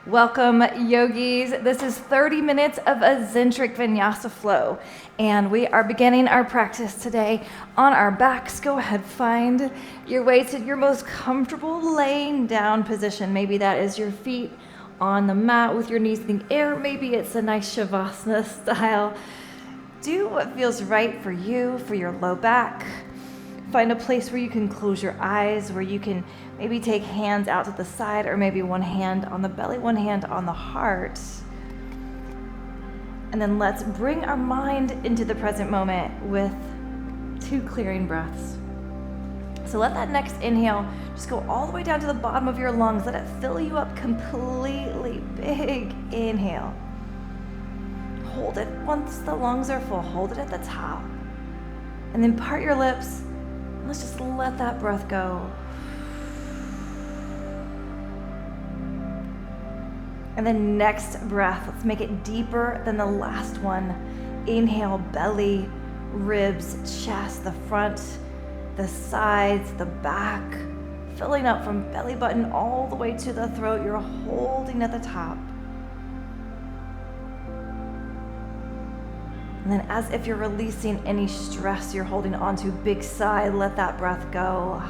Welcome, yogis. This is 30 minutes of a Zentric vinyasa flow, and we are beginning our practice today on our backs. Go ahead, find your way to your most comfortable laying down position. Maybe that is your feet on the mat with your knees in the air. Maybe it's a nice shavasana style. Do what feels right for you, for your low back. Find a place where you can close your eyes, where you can maybe take hands out to the side, or maybe one hand on the belly, one hand on the heart. And then let's bring our mind into the present moment with 2 clearing breaths. So let that next inhale just go all the way down to the bottom of your lungs. Let it fill you up completely. Big inhale. Hold it once the lungs are full. Hold it at the top. And then part your lips. Let's just let that breath go. And then next breath, let's make it deeper than the last one. Inhale, belly, ribs, chest, the front, the sides, the back, filling up from belly button all the way to the throat. You're holding at the top. And then as if you're releasing any stress you're holding onto, big sigh, let that breath go.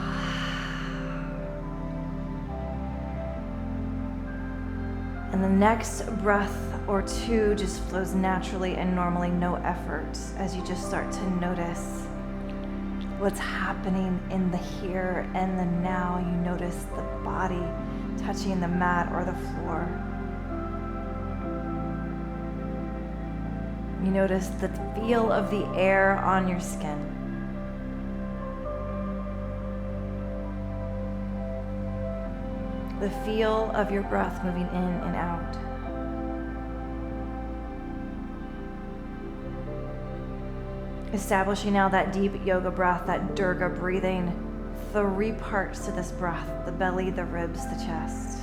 And the next breath or 2 just flows naturally and normally, no effort, as you just start to notice what's happening in the here and the now. You notice the body touching the mat or the floor. You notice the feel of the air on your skin. The feel of your breath moving in and out. Establishing now that deep yoga breath, that Durga breathing. 3 parts to this breath: the belly, the ribs, the chest.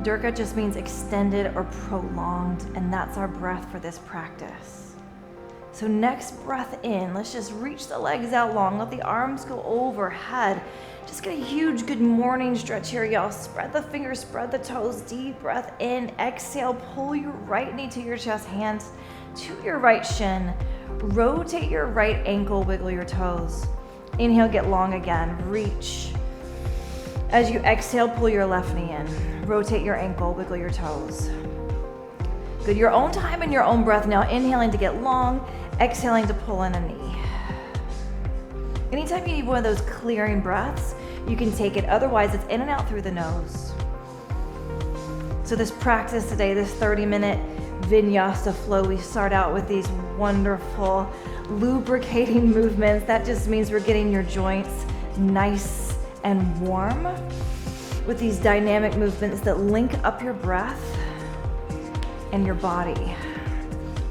Durga just means extended or prolonged, and that's our breath for this practice. So next breath in, let's just reach the legs out long, let the arms go overhead. Just get a huge good morning stretch here, y'all. Spread the fingers, spread the toes, deep breath in, exhale, pull your right knee to your chest, hands to your right shin. Rotate your right ankle, wiggle your toes. Inhale, get long again, reach. As you exhale, pull your left knee in. Rotate your ankle, wiggle your toes. Good, your own time and your own breath now. Inhaling to get long, exhaling to pull in a knee. Anytime you need one of those clearing breaths, you can take it. Otherwise, it's in and out through the nose. So this practice today, this 30-minute vinyasa flow, we start out with these wonderful lubricating movements. That just means we're getting your joints nice and warm with these dynamic movements that link up your breath and your body.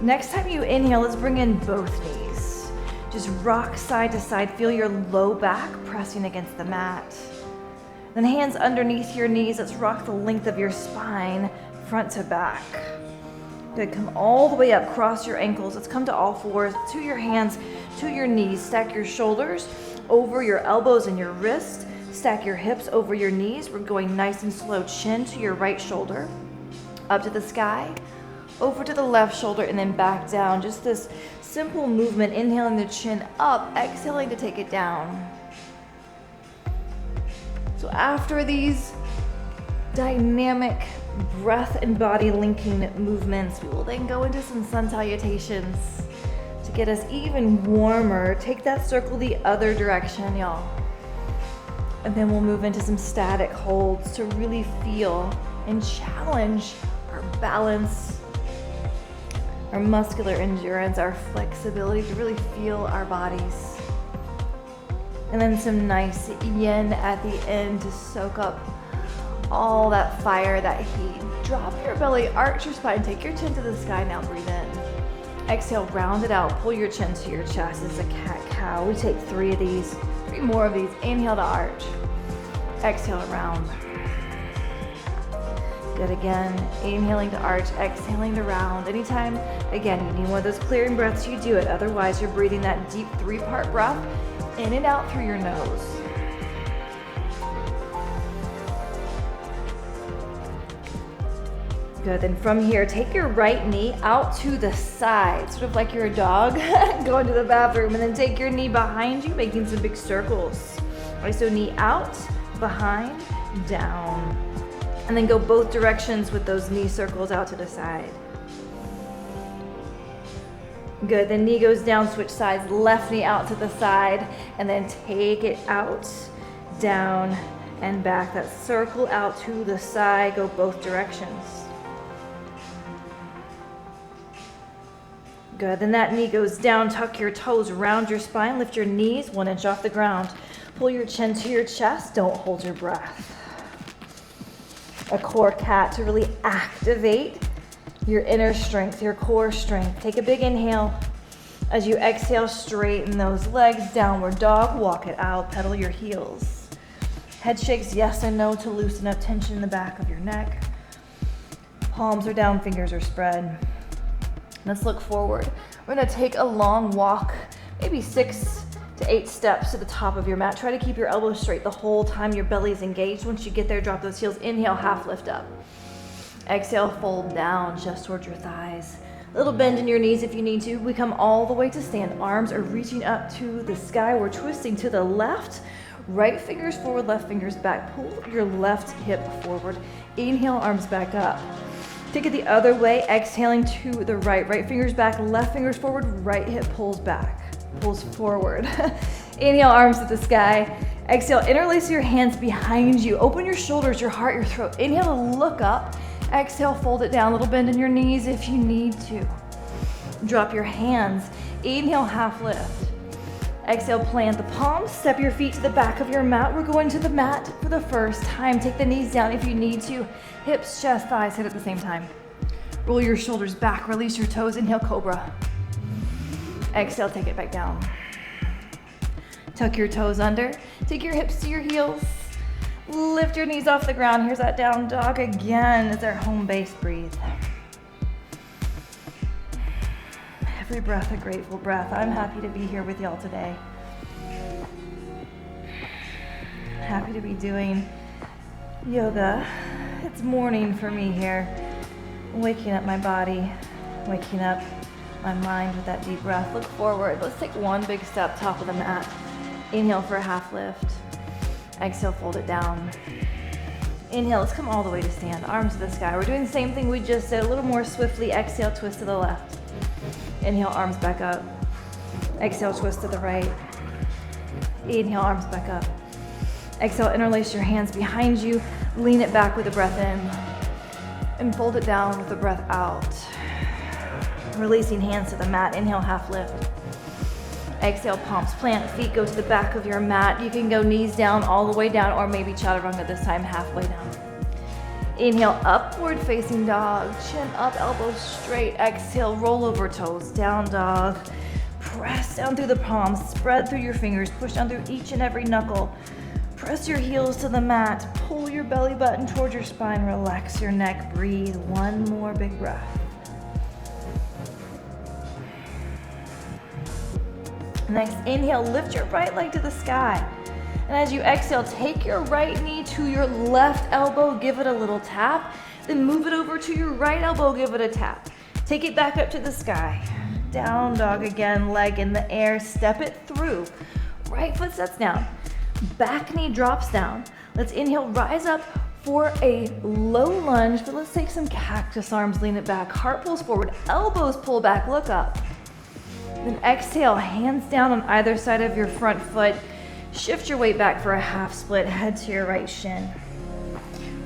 Next time you inhale, let's bring in both knees. Just rock side to side. Feel your low back pressing against the mat. Then hands underneath your knees. Let's rock the length of your spine, front to back. Good, come all the way up, cross your ankles. Let's come to all fours, to your hands, to your knees. Stack your shoulders over your elbows and your wrists. Stack your hips over your knees. We're going nice and slow. Chin to your right shoulder, up to the sky, over to the left shoulder, and then back down. Just this simple movement, inhaling the chin up, exhaling to take it down. So after these dynamic breath and body linking movements, we will then go into some sun salutations to get us even warmer. Take that circle the other direction, y'all. And then we'll move into some static holds to really feel and challenge our balance, our muscular endurance, our flexibility, to really feel our bodies. And then some nice yin at the end to soak up all that fire, that heat. Drop your belly, arch your spine, take your chin to the sky. Now breathe in. Exhale, round it out, pull your chin to your chest. It's a cat-cow. We take 3 of these. 3 more of these. Inhale to arch. Exhale to round. Good, again. Inhaling to arch, exhaling to round. Anytime, again, you need one of those clearing breaths, you do it. Otherwise, you're breathing that deep 3-part breath in and out through your nose. Good, then from here, take your right knee out to the side, sort of like you're a dog going to the bathroom, and then take your knee behind you, making some big circles. All right, so knee out, behind, down. And then go both directions with those knee circles out to the side. Good, then knee goes down, switch sides, left knee out to the side, and then take it out, down, and back. That circle out to the side, go both directions. Good, then that knee goes down, tuck your toes around your spine, lift your knees 1 inch off the ground. Pull your chin to your chest, don't hold your breath. A core cat to really activate your inner strength, your core strength. Take a big inhale. As you exhale, straighten those legs, downward dog, walk it out, pedal your heels. Head shakes yes and no to loosen up tension in the back of your neck. Palms are down, fingers are spread. Let's look forward. We're gonna take a long walk, maybe 6 to 8 steps to the top of your mat. Try to keep your elbows straight the whole time your belly is engaged. Once you get there, drop those heels. Inhale, half lift up. Exhale, fold down, chest towards your thighs. A little bend in your knees if you need to. We come all the way to stand. Arms are reaching up to the sky. We're twisting to the left. Right fingers forward, left fingers back. Pull your left hip forward. Inhale, arms back up. Take it the other way, exhaling to the right. Right fingers back, left fingers forward, right hip pulls back, pulls forward. Inhale, arms to the sky. Exhale, interlace your hands behind you. Open your shoulders, your heart, your throat. Inhale to look up. Exhale, fold it down. A little bend in your knees if you need to. Drop your hands. Inhale, half lift. Exhale, plant the palms. Step your feet to the back of your mat. We're going to the mat for the first time. Take the knees down if you need to. Hips, chest, thighs hit at the same time. Roll your shoulders back. Release your toes. Inhale, cobra. Exhale, take it back down. Tuck your toes under. Take your hips to your heels. Lift your knees off the ground. Here's that down dog again. It's our home base. Breathe. Every breath a grateful breath. I'm happy to be here with y'all today. Happy to be doing yoga. It's morning for me here. Waking up my body, waking up my mind with that deep breath. Look forward. Let's take one big step, top of the mat. Inhale for a half lift. Exhale, fold it down. Inhale, let's come all the way to stand. Arms to the sky. We're doing the same thing we just did, a little more swiftly. Exhale, twist to the left. Inhale, arms back up. Exhale, twist to the right. Inhale, arms back up. Exhale, interlace your hands behind you. Lean it back with the breath in. And fold it down with the breath out. Releasing hands to the mat. Inhale, half lift. Exhale, palms plant, feet go to the back of your mat. You can go knees down, all the way down, or maybe chaturanga this time, halfway down. Inhale, upward facing dog, chin up, elbows straight. Exhale, roll over toes, down dog. Press down through the palms, spread through your fingers, push down through each and every knuckle. Press your heels to the mat, pull your belly button towards your spine, relax your neck, breathe. One more big breath. Next, inhale, lift your right leg to the sky. And as you exhale, take your right knee to your left elbow, give it a little tap. Then move it over to your right elbow, give it a tap. Take it back up to the sky. Down dog again, leg in the air, step it through. Right foot sets down, back knee drops down. Let's inhale, rise up for a low lunge, but let's take some cactus arms, lean it back. Heart pulls forward, elbows pull back, look up. Then exhale, hands down on either side of your front foot. Shift your weight back for a half split, head to your right shin.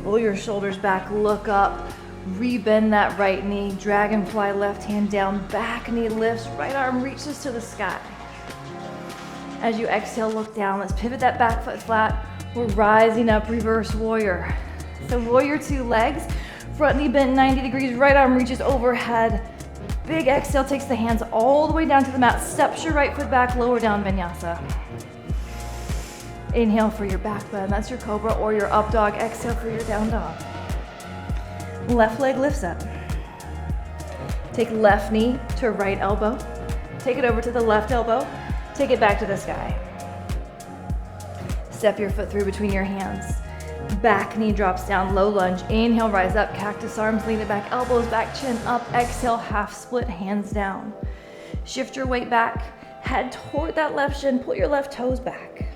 Roll your shoulders back, look up, rebend that right knee, dragonfly left hand down, back knee lifts, right arm reaches to the sky. As you exhale, look down. Let's pivot that back foot flat. We're rising up, reverse warrior. So warrior 2 legs, front knee bent 90 degrees, right arm reaches overhead. Big exhale takes the hands all the way down to the mat, steps your right foot back, lower down vinyasa. Inhale for your back bend, that's your cobra or your up dog. Exhale for your down dog. Left leg lifts up. Take left knee to right elbow. Take it over to the left elbow. Take it back to the sky. Step your foot through between your hands. Back knee drops down, low lunge. Inhale, rise up, cactus arms, lean it back, elbows back, chin up. Exhale, half split, hands down. Shift your weight back, head toward that left shin, pull your left toes back.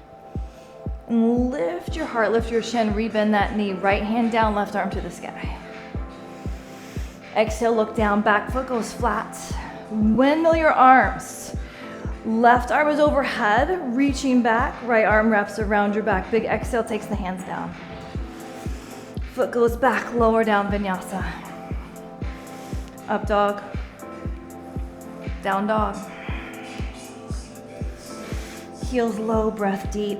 And lift your heart, lift your chin, rebend that knee, right hand down, left arm to the sky. Exhale, look down, back foot goes flat. Windmill your arms. Left arm is overhead, reaching back, right arm wraps around your back. Big exhale takes the hands down. Foot goes back, lower down, vinyasa. Up dog, down dog. Heels low, breath deep.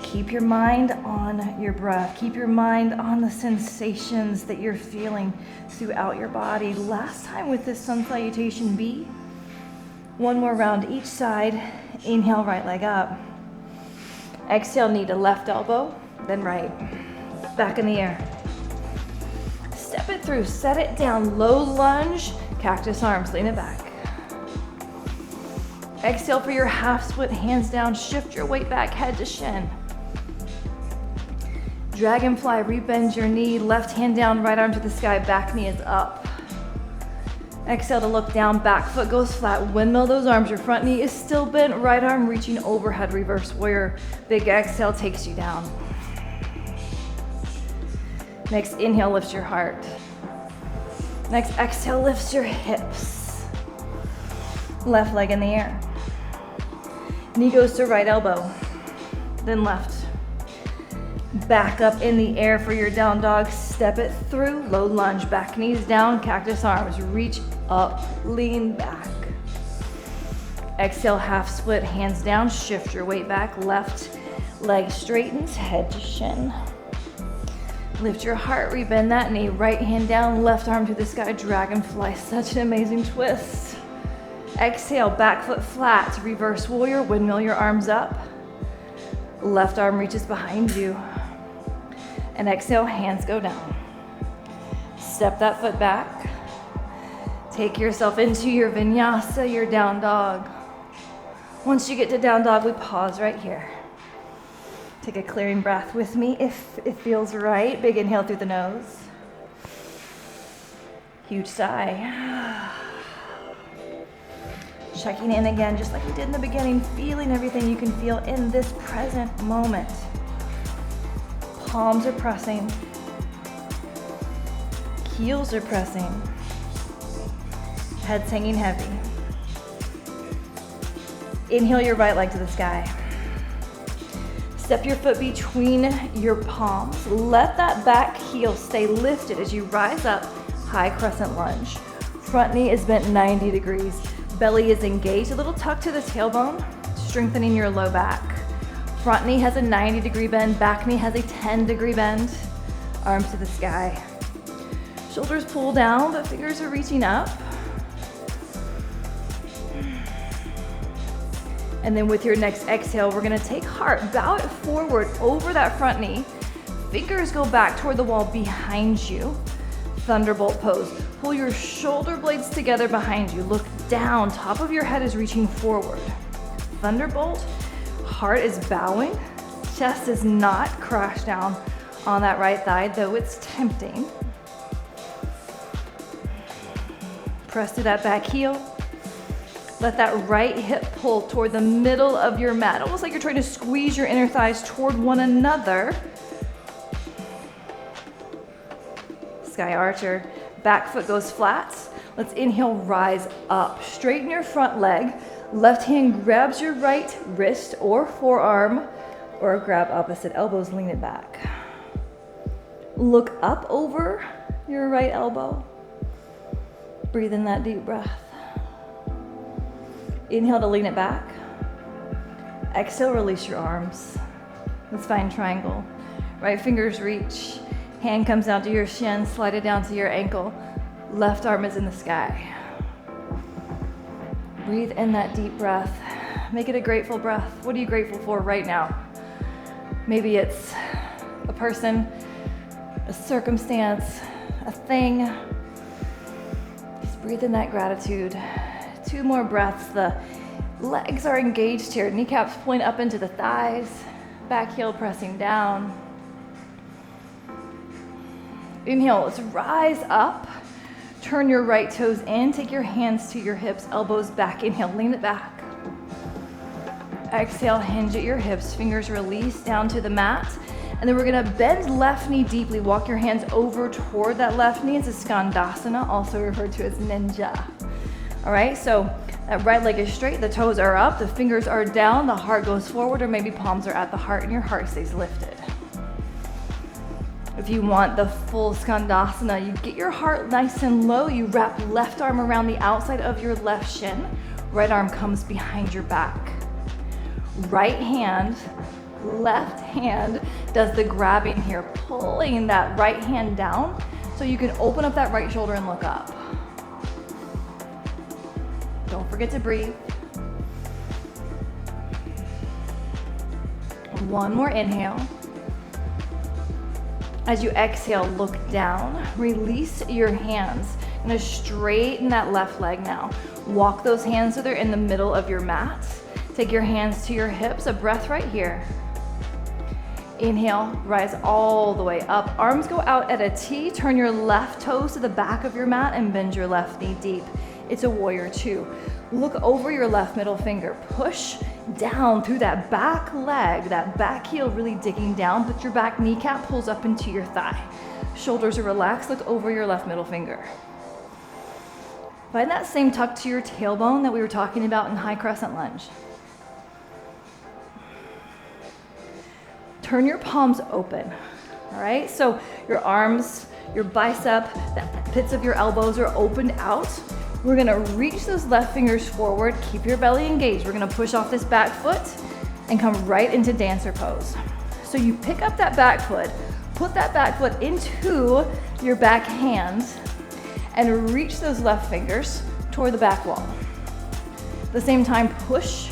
Keep your mind on your breath. Keep your mind on the sensations that you're feeling throughout your body. Last time with this sun salutation B, one more round each side. Inhale, right leg up. Exhale, knee to left elbow, then right. Back in the air. Step it through, set it down, low lunge, cactus arms, lean it back. Exhale for your half split, hands down, shift your weight back, head to shin. Dragonfly, rebend your knee, left hand down, right arm to the sky, back knee is up. Exhale to look down, back foot goes flat, windmill those arms, your front knee is still bent, right arm reaching overhead, reverse warrior. Big exhale takes you down. Next inhale lifts your heart. Next exhale lifts your hips. Left leg in the air. Knee goes to right elbow, then left. Back up in the air for your down dog. Step it through, low lunge, back knees down, cactus arms, reach up, lean back. Exhale, half split, hands down, shift your weight back, left leg straightens, head to shin. Lift your heart, rebend that knee, right hand down, left arm to the sky, dragonfly, such an amazing twist. Exhale, back foot flat, reverse warrior, windmill your arms up. Left arm reaches behind you. And exhale, hands go down. Step that foot back. Take yourself into your vinyasa, your down dog. Once you get to down dog, we pause right here. Take a clearing breath with me if it feels right. Big inhale through the nose. Huge sigh. Checking in again, just like we did in the beginning, feeling everything you can feel in this present moment. Palms are pressing. Heels are pressing. Head's hanging heavy. Inhale your right leg to the sky. Step your foot between your palms. Let that back heel stay lifted as you rise up, high crescent lunge. Front knee is bent 90 degrees. Belly is engaged, a little tuck to the tailbone, strengthening your low back. Front knee has a 90-degree bend, back knee has a 10-degree bend. Arms to the sky. Shoulders pull down, but fingers are reaching up. And then with your next exhale, we're gonna take heart, bow it forward over that front knee. Fingers go back toward the wall behind you. Thunderbolt pose. Pull your shoulder blades together behind you. Look down, top of your head is reaching forward. Thunderbolt, heart is bowing, chest is not crashed down on that right thigh, though it's tempting. Press to that back heel. Let that right hip pull toward the middle of your mat, almost like you're trying to squeeze your inner thighs toward one another. Sky Archer, back foot goes flat. Let's inhale, rise up. Straighten your front leg. Left hand grabs your right wrist or forearm, or grab opposite elbows, lean it back. Look up over your right elbow. Breathe in that deep breath. Inhale to lean it back. Exhale, release your arms. Let's find triangle. Right fingers reach. Hand comes down to your shin, slide it down to your ankle. Left arm is in the sky. Breathe in that deep breath. Make it a grateful breath. What are you grateful for right now? Maybe it's a person, a circumstance, a thing. Just breathe in that gratitude. 2 more breaths. The legs are engaged here. Kneecaps point up into the thighs. Back heel pressing down. Inhale, let's rise up. Turn your right toes in, take your hands to your hips, elbows back. Inhale, lean it back. Exhale, hinge at your hips, fingers release down to the mat. And then we're gonna bend left knee deeply. Walk your hands over toward that left knee. It's a skandasana, also referred to as ninja. All right, so that right leg is straight, the toes are up, the fingers are down, the heart goes forward, or maybe palms are at the heart and your heart stays lifted. If you want the full skandasana, you get your heart nice and low, you wrap left arm around the outside of your left shin, right arm comes behind your back. Right hand, left hand does the grabbing here, pulling that right hand down so you can open up that right shoulder and look up. Don't forget to breathe. One more inhale. As you exhale, look down, release your hands. I'm gonna straighten that left leg now. Walk those hands so they're in the middle of your mat. Take your hands to your hips, a breath right here. Inhale, rise all the way up. Arms go out at a T, turn your left toes to the back of your mat and bend your left knee deep. It's a warrior two. Look over your left middle finger. Push down through that back leg, that back heel really digging down, but your back kneecap pulls up into your thigh. Shoulders are relaxed, look over your left middle finger. Find that same tuck to your tailbone that we were talking about in high crescent lunge. Turn your palms open, all right? So your arms, your bicep, the pits of your elbows are opened out. We're gonna reach those left fingers forward, keep your belly engaged. We're gonna push off this back foot and come right into dancer pose. So you pick up that back foot, put that back foot into your back hands and reach those left fingers toward the back wall. At the same time, push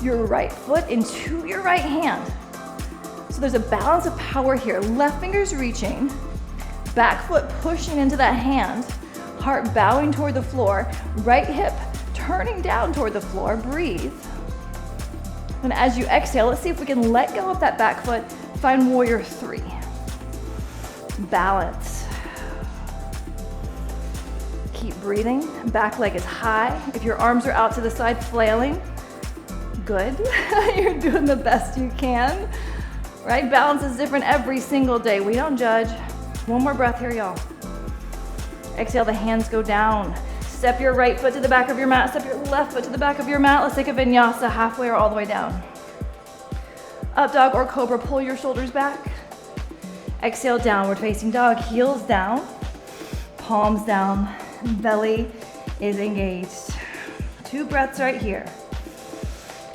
your right foot into your right hand. So there's a balance of power here. Left fingers reaching, back foot pushing into that hand, heart bowing toward the floor, right hip turning down toward the floor, breathe. And as you exhale, let's see if we can let go of that back foot, find warrior three. Balance. Keep breathing, back leg is high. If your arms are out to the side, flailing, good. You're doing the best you can, right? Balance is different every single day. We don't judge. One more breath here, y'all. Exhale, the hands go down. Step your right foot to the back of your mat. Step your left foot to the back of your mat. Let's take a vinyasa halfway or all the way down. Up dog or cobra, pull your shoulders back. Exhale, downward facing dog, heels down, palms down, belly is engaged. 2 breaths right here.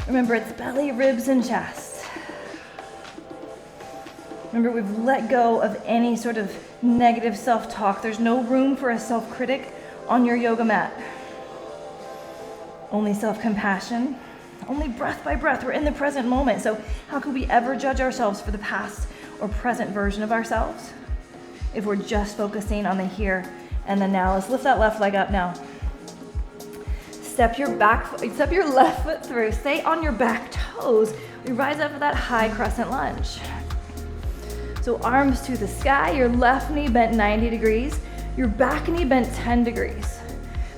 Remember, it's belly, ribs, and chest. Remember, we've let go of any sort of negative self-talk. There's no room for a self-critic on your yoga mat. Only self-compassion, only breath by breath. We're in the present moment. So how could we ever judge ourselves for the past or present version of ourselves if we're just focusing on the here and the now? Let's lift that left leg up now. Step your left foot through. Stay on your back toes. We rise up for that high crescent lunge. So arms to the sky, your left knee bent 90 degrees, your back knee bent 10 degrees.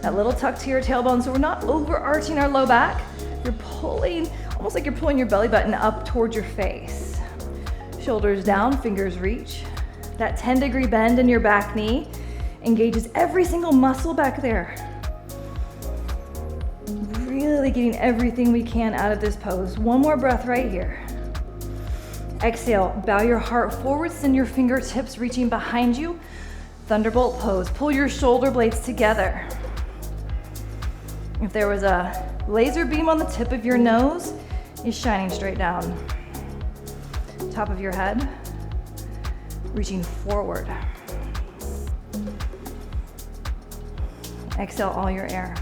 That little tuck to your tailbone, so we're not overarching our low back. You're pulling, almost like you're pulling your belly button up towards your face. Shoulders down, fingers reach. That 10-degree bend in your back knee engages every single muscle back there. Really getting everything we can out of this pose. One more breath right here. Exhale, bow your heart forward, send your fingertips reaching behind you. Thunderbolt pose. Pull your shoulder blades together. If there was a laser beam on the tip of your nose, is shining straight down. Top of your head, reaching forward. Exhale all your air.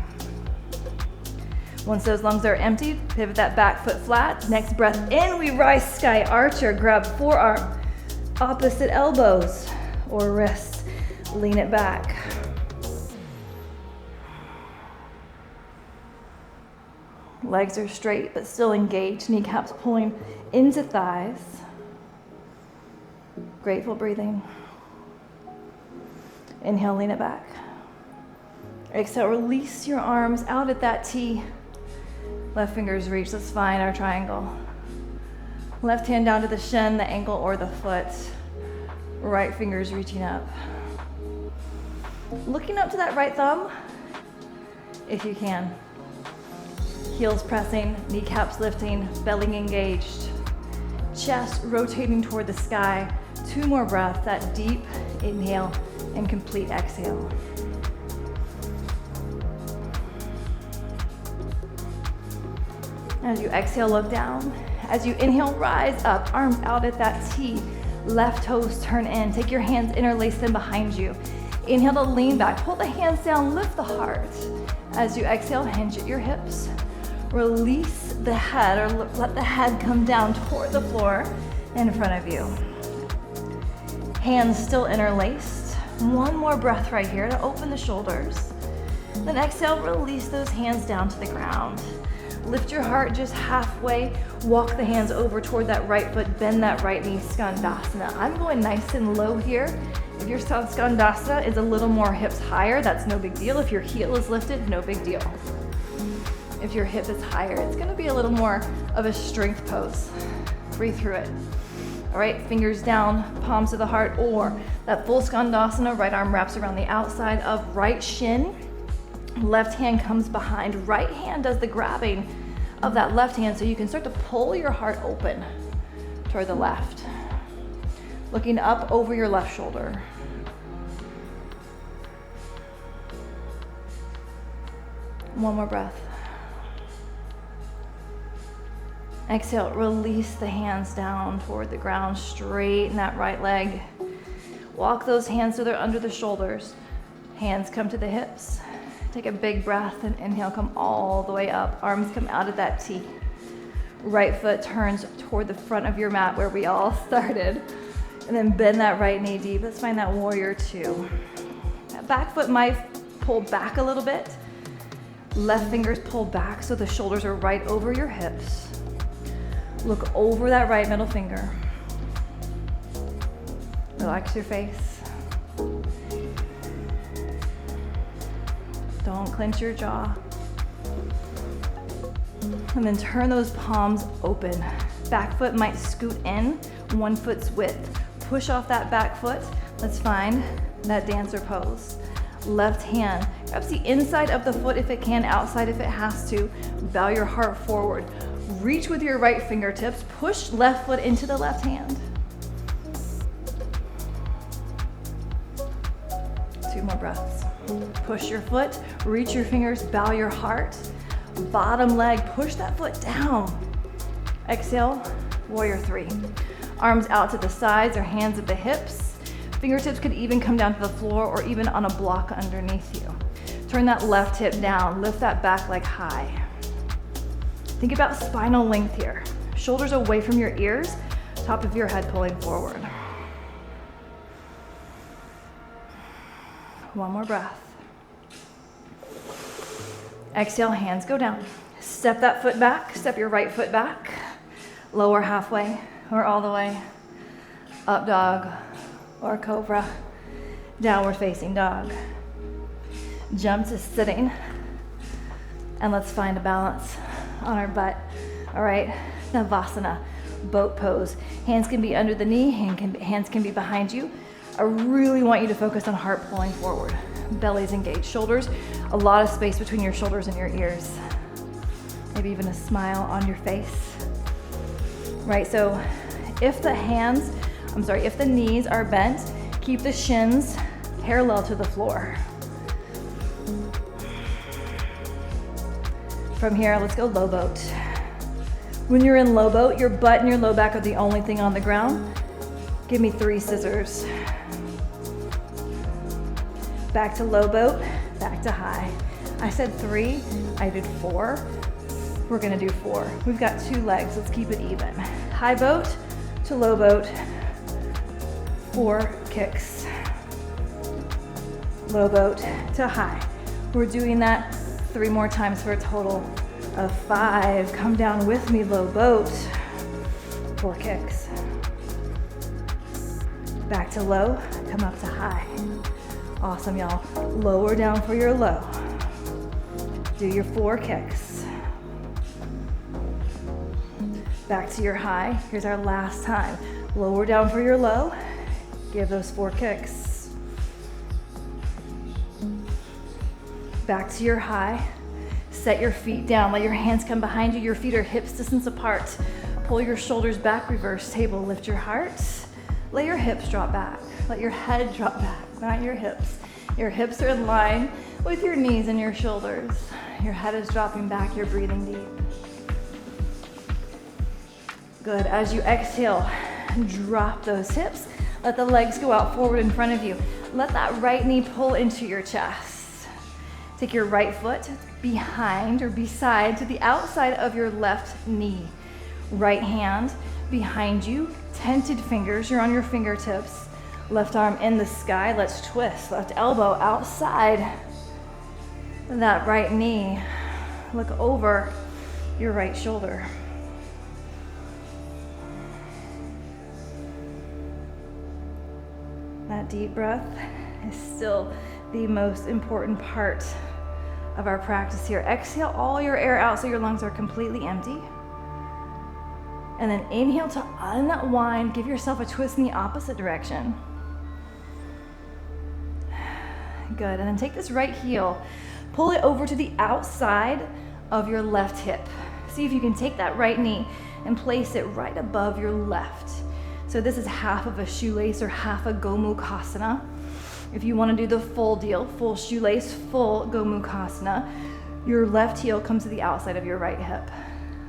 Once those lungs are emptied, pivot that back foot flat. Next breath in, we rise sky archer. Grab forearm, opposite elbows or wrists. Lean it back. Legs are straight but still engaged. Kneecaps pulling into thighs. Grateful breathing. Inhale, lean it back. Exhale, release your arms out at that T. Left fingers reach. Let's find our triangle. Left hand down to the shin, the ankle, or the foot. Right fingers reaching up. Looking up to that right thumb, if you can. Heels pressing, kneecaps lifting, belly engaged. Chest rotating toward the sky. 2 more breaths, that deep inhale and complete exhale. As you exhale, look down. As you inhale, rise up, arms out at that T. Left toes turn in. Take your hands, interlace them behind you. Inhale to lean back. Pull the hands down, lift the heart. As you exhale, hinge at your hips. Release the head, or let the head come down toward the floor in front of you. Hands still interlaced. 1 more breath right here to open the shoulders. Then exhale, release those hands down to the ground. Lift your heart just halfway. Walk the hands over toward that right foot. Bend that right knee, Skandasana. I'm going nice and low here. If your Skandasana is a little more hips higher, that's no big deal. If your heel is lifted, no big deal. If your hip is higher, it's gonna be a little more of a strength pose. Breathe through it. All right, fingers down, palms to the heart, or that full Skandasana, right arm wraps around the outside of right shin. Left hand comes behind. Right hand does the grabbing of that left hand, so you can start to pull your heart open toward the left. Looking up over your left shoulder. One more breath. Exhale, release the hands down toward the ground. Straighten that right leg. Walk those hands so they're under the shoulders. Hands come to the hips. Take a big breath and inhale, come all the way up. Arms come out of that T. Right foot turns toward the front of your mat where we all started. And then bend that right knee deep. Let's find that warrior 2. That back foot might pull back a little bit. Left fingers pull back so the shoulders are right over your hips. Look over that right middle finger. Relax your face. Don't clench your jaw. And then turn those palms open. Back foot might scoot in, 1 foot's width. Push off that back foot. Let's find that dancer pose. Left hand grabs the inside of the foot if it can, outside if it has to. Bow your heart forward. Reach with your right fingertips. Push left foot into the left hand. 2 more breaths. Push your foot, reach your fingers, bow your heart. Bottom leg, push that foot down. Exhale, warrior 3. Arms out to the sides or hands at the hips. Fingertips could even come down to the floor or even on a block underneath you. Turn that left hip down, lift that back leg high. Think about spinal length here. Shoulders away from your ears, top of your head pulling forward. 1 more breath. Exhale, hands go down. Step that foot back, step your right foot back. Lower halfway or all the way. Up dog or cobra. Downward facing dog. Jump to sitting. And let's find a balance on our butt. All right, Navasana, boat pose. Hands can be under the knee, hands can be behind you. I really want you to focus on heart pulling forward. Belly's engaged. Shoulders, a lot of space between your shoulders and your ears. Maybe even a smile on your face. Right, so if the knees are bent, keep the shins parallel to the floor. From here, let's go low boat. When you're in low boat, your butt and your low back are the only thing on the ground. Give me 3 scissors. Back to low boat, back to high. I said 3, I did 4. We're gonna do 4. We've got 2 legs, let's keep it even. High boat to low boat, 4 kicks. Low boat to high. We're doing that 3 more times for a total of 5. Come down with me, low boat. 4 kicks. Back to low, come up to high. Awesome, y'all. Lower down for your low. Do your 4 kicks. Back to your high. Here's our last time. Lower down for your low. Give those 4 kicks. Back to your high. Set your feet down. Let your hands come behind you. Your feet are hips distance apart. Pull your shoulders back, reverse table. Lift your heart. Let your hips drop back. Let your head drop back, not your hips. Your hips are in line with your knees and your shoulders. Your head is dropping back. You're breathing deep. Good. As you exhale, drop those hips. Let the legs go out forward in front of you. Let that right knee pull into your chest. Take your right foot behind or beside to the outside of your left knee. Right hand behind you, tented fingers, you're on your fingertips. Left arm in the sky, let's twist. Left elbow outside that right knee. Look over your right shoulder. That deep breath is still the most important part of our practice here. Exhale all your air out so your lungs are completely empty. And then inhale to unwind. Give yourself a twist in the opposite direction. Good. And then take this right heel, pull it over to the outside of your left hip. See if you can take that right knee and place it right above your left. So this is half of a shoelace or half a Gomukhasana. If you want to do the full deal, full shoelace, full Gomukhasana, your left heel comes to the outside of your right hip.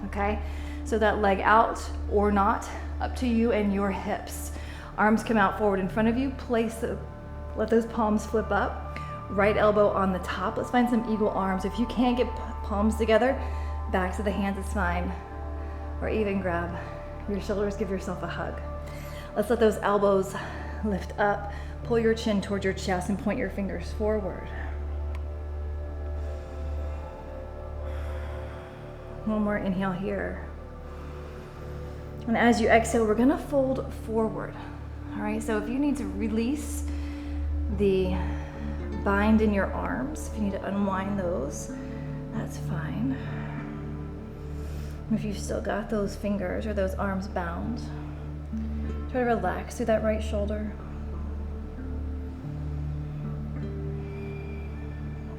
Okay? So that leg out or not, up to you and your hips. Arms come out forward in front of you. Let those palms flip up. Right elbow on the top. Let's find some eagle arms. If you can't get palms together, back to the hands is fine. Or even grab your shoulders, give yourself a hug. Let's let those elbows lift up. Pull your chin towards your chest and point your fingers forward. One more inhale here. And as you exhale, we're gonna fold forward. All right, so if you need to release the bind in your arms, if you need to unwind those, that's fine. If you've still got those fingers or those arms bound, try to relax through that right shoulder.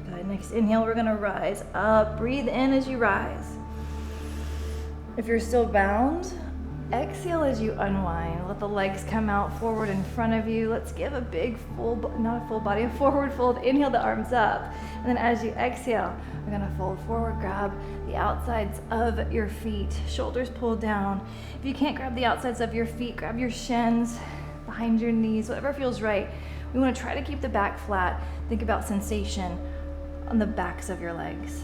Good, next inhale, we're gonna rise up. Breathe in as you rise. If you're still bound, exhale as you unwind. Let the legs come out forward in front of you. Let's give a big not a full body, a forward fold. Inhale the arms up. And then as you exhale, we're gonna fold forward, grab the outsides of your feet, shoulders pulled down. If you can't grab the outsides of your feet, grab your shins behind your knees, whatever feels right. We wanna try to keep the back flat. Think about sensation on the backs of your legs.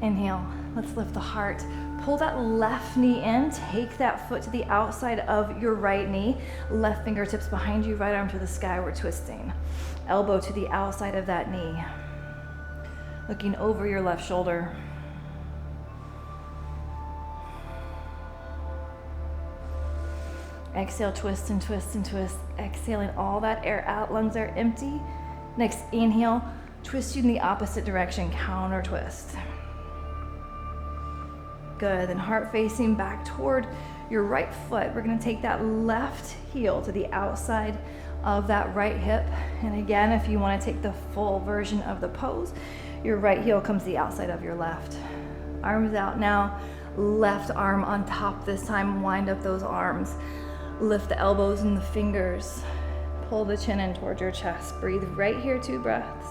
Inhale, let's lift the heart. Pull that left knee in, take that foot to the outside of your right knee, left fingertips behind you, right arm to the sky, we're twisting. Elbow to the outside of that knee. Looking over your left shoulder. Exhale, twist and twist and twist. Exhaling all that air out, lungs are empty. Next inhale, twist you in the opposite direction, counter twist. Good, then heart facing back toward your right foot. We're gonna take that left heel to the outside of that right hip. And again, if you wanna take the full version of the pose, your right heel comes to the outside of your left. Arms out now, left arm on top this time, wind up those arms. Lift the elbows and the fingers. Pull the chin in towards your chest. Breathe right here, 2 breaths.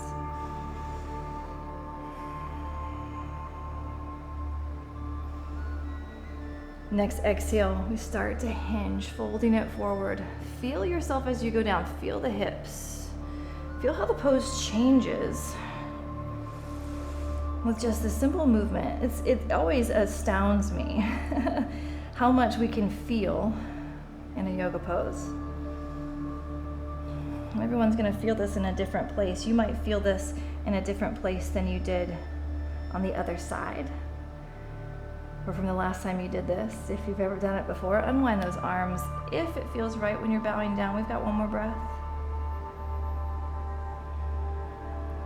Next exhale, we start to hinge, folding it forward. Feel yourself as you go down. Feel the hips. Feel how the pose changes with just a simple movement. It always astounds me how much we can feel in a yoga pose. Everyone's gonna feel this in a different place. You might feel this in a different place than you did on the other side. Or from the last time you did this, if you've ever done it before, unwind those arms if it feels right when you're bowing down. We've got one more breath.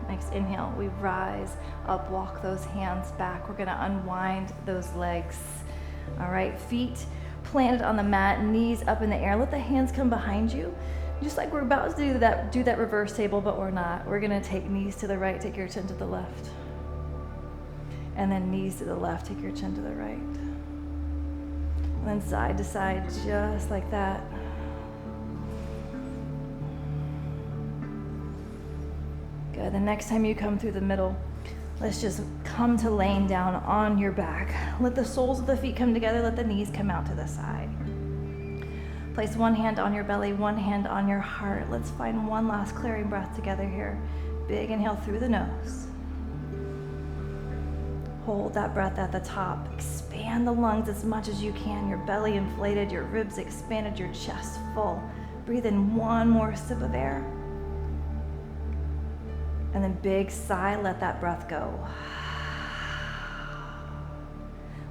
Next inhale, we rise up, walk those hands back. We're gonna unwind those legs. All right, feet planted on the mat, knees up in the air. Let the hands come behind you. Just like we're about to do that reverse table, but we're not. We're gonna take knees to the right, take your chin to the left. And then knees to the left, take your chin to the right. And then side to side, just like that. Good, the next time you come through the middle, let's just come to laying down on your back. Let the soles of the feet come together, let the knees come out to the side. Place one hand on your belly, one hand on your heart. Let's find one last clearing breath together here. Big inhale through the nose. Hold that breath at the top. Expand the lungs as much as you can. Your belly inflated, your ribs expanded, your chest full. Breathe in one more sip of air. And then big sigh, let that breath go.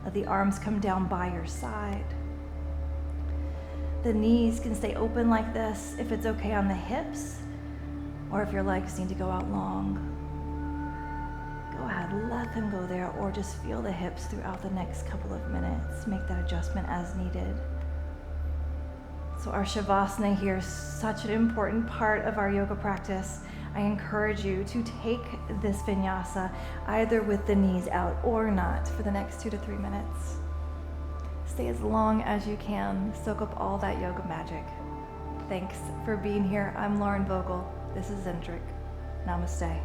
Let the arms come down by your side. The knees can stay open like this if it's okay on the hips, or if your legs need to go out long. Go ahead, let them go there, or just feel the hips throughout the next couple of minutes. Make that adjustment as needed. So our Shavasana here is such an important part of our yoga practice. I encourage you to take this vinyasa either with the knees out or not for the next 2 to 3 minutes. Stay as long as you can. Soak up all that yoga magic. Thanks for being here. I'm Lauren Vogel. This is Zentric. Namaste.